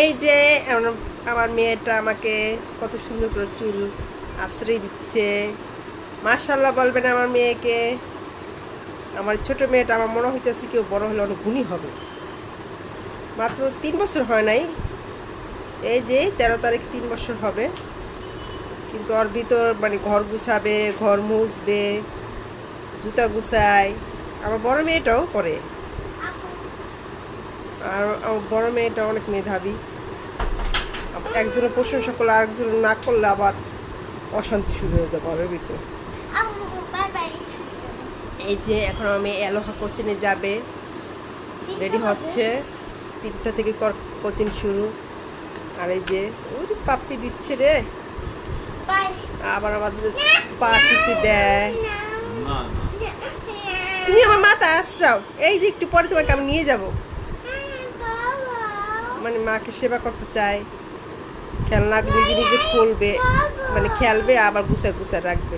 এই যে আমার মেয়েটা আমাকে কত সুন্দর করে চুল আশ্রয় দিচ্ছে। মাশাআল্লাহ বলবেন আমার মেয়েকে। আমার ছোট মেয়েটা আমার মনে হইতেছে কেউ বড় হলে অনেক গুণী হবে। মাত্র 3 বছর হয় নাই, এই যে 13 তারিখ 3 বছর হবে। কিন্তু ওর ভিতর মানে ঘর গুছাবে, ঘর মুছবে, জুতা গুছায়। আমার বড় মেয়েটাও করে। আর আমার বড় মেয়েটা অনেক মেধাবী। একজনের প্রশংসা করলে আরেকজন না করলে আবার অশান্তি শুরু হয়ে যাবে ঘরের ভিতর। এই যে এখন আমি অ্যালোহা কোচিনে যাবে, রেডি হচ্ছে। 3টা থেকে কোচিং শুরু। আর এই যে ওই পাপ্পি দিচ্ছে রে, আবার আমাদের পা টিপে দেয়। তুমি আমার মাথা আশ্রাও। এই যে একটু পরে তোমাকে আমি নিয়ে যাব। মানে মাকে সেবা করতে চায়, খেলনা নিজে নিজে খুলবে, মানে খেলবে আবার গুছায় গুছায় রাখবে।